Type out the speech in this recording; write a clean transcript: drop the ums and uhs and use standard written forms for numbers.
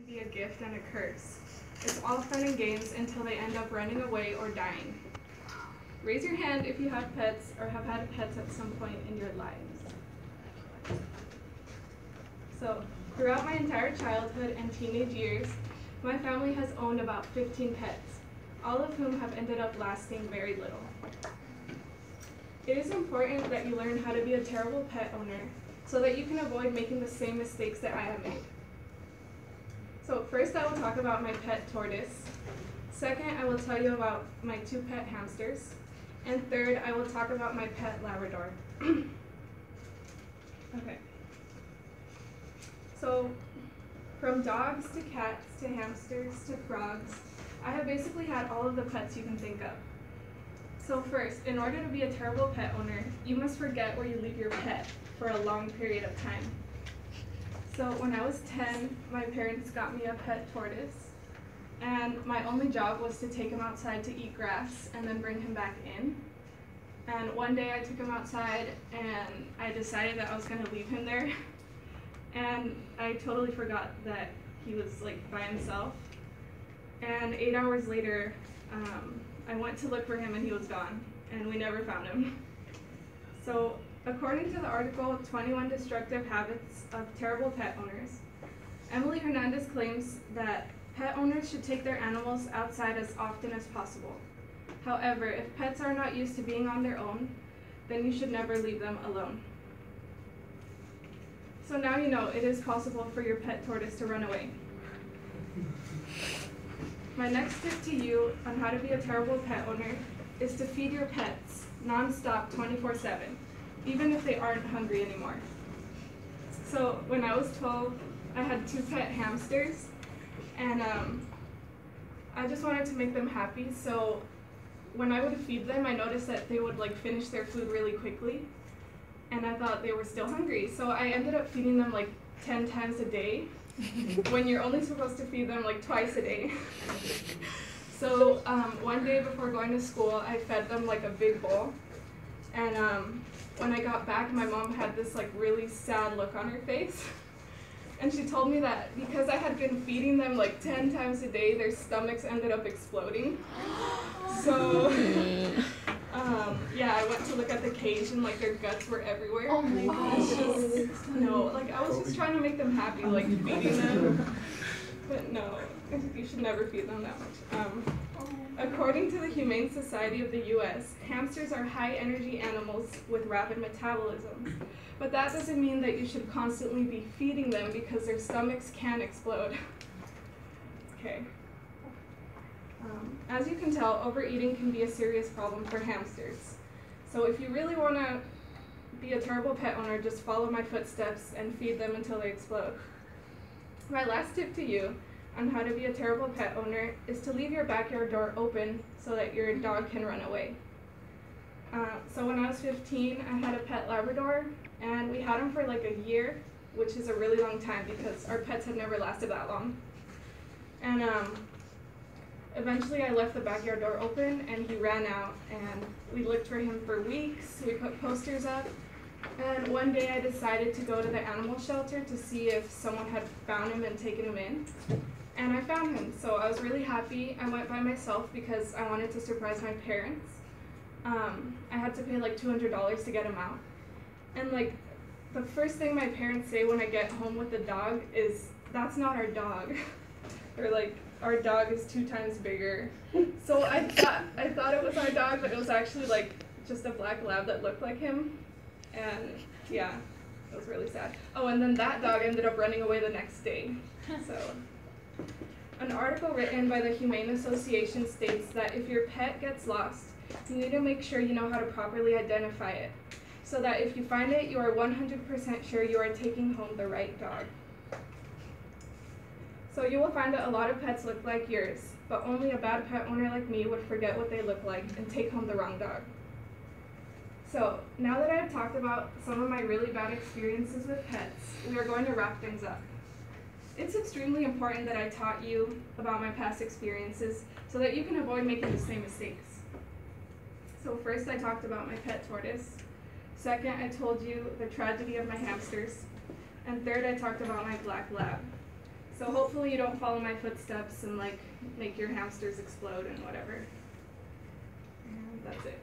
Be a gift and a curse. It's all fun and games until they end up running away or dying. Raise your hand if you have pets or have had pets at some point in your lives. So, throughout my entire childhood and teenage years, my family has owned about 15 pets, all of whom have ended up lasting very little. It is important that you learn how to be a terrible pet owner so that you can avoid making the same mistakes that I have made. So first I will talk about my pet tortoise. Second, I will tell you about my 2 pet hamsters. And third, I will talk about my pet Labrador. Okay. So from dogs to cats to hamsters to frogs, I have basically had all of the pets you can think of. So first, in order to be a terrible pet owner, you must forget where you leave your pet for a long period of time. So when I was 10, my parents got me a pet tortoise, and my only job was to take him outside to eat grass and then bring him back in. And one day I took him outside and I decided that I was going to leave him there, and I totally forgot that he was like by himself. And 8 hours later, I went to look for him and he was gone, and we never found him. So according to the article, 21 Destructive Habits of Terrible Pet Owners, Emily Hernandez claims that pet owners should take their animals outside as often as possible. However, if pets are not used to being on their own, then you should never leave them alone. So now you know it is possible for your pet tortoise to run away. My next tip to you on how to be a terrible pet owner is to feed your pets non-stop 24/7. Even if they aren't hungry anymore. So when I was 12, I had 2 pet hamsters, and I just wanted to make them happy. So when I would feed them, I noticed that they would like finish their food really quickly, and I thought they were still hungry. So I ended up feeding them like 10 times a day, when you're only supposed to feed them like twice a day. So one day before going to school, I fed them like a big bowl, and when I got back, my mom had this like really sad look on her face. And she told me that because I had been feeding them like 10 times a day, their stomachs ended up exploding. So, yeah, I went to look at the cage and like their guts were everywhere. Oh my gosh. No, like I was just trying to make them happy, like feeding them. But no, you should never feed them that much. According to the Humane Society of the U.S., hamsters are high-energy animals with rapid metabolism. But that doesn't mean that you should constantly be feeding them because their stomachs can explode. Okay. As you can tell, overeating can be a serious problem for hamsters. So if you really want to be a terrible pet owner, just follow my footsteps and feed them until they explode. My last tip to you on how to be a terrible pet owner is to leave your backyard door open so that your dog can run away. So when I was 15, I had a pet Labrador, and we had him for like a year, which is a really long time because our pets had never lasted that long. And eventually I left the backyard door open and he ran out, and we looked for him for weeks. We put posters up, and one day I decided to go to the animal shelter to see if someone had found him and taken him in. And I found him, so I was really happy. I went by myself because I wanted to surprise my parents. I had to pay like $200 to get him out. And like, the first thing my parents say when I get home with the dog is, "That's not our dog." Or like, "Our dog is 2 times bigger." So I thought it was our dog, but it was actually like just a black lab that looked like him. And yeah, it was really sad. Oh, and then that dog ended up running away the next day. So. An article written by the Humane Association states that if your pet gets lost, you need to make sure you know how to properly identify it, so that if you find it, you are 100% sure you are taking home the right dog. So you will find that a lot of pets look like yours, but only a bad pet owner like me would forget what they look like and take home the wrong dog. So now that I've talked about some of my really bad experiences with pets, we are going to wrap things up. It's extremely important that I taught you about my past experiences so that you can avoid making the same mistakes. So first I talked about my pet tortoise. Second, I told you the tragedy of my hamsters. And third, I talked about my black lab. So hopefully you don't follow my footsteps and like make your hamsters explode and whatever. And that's it.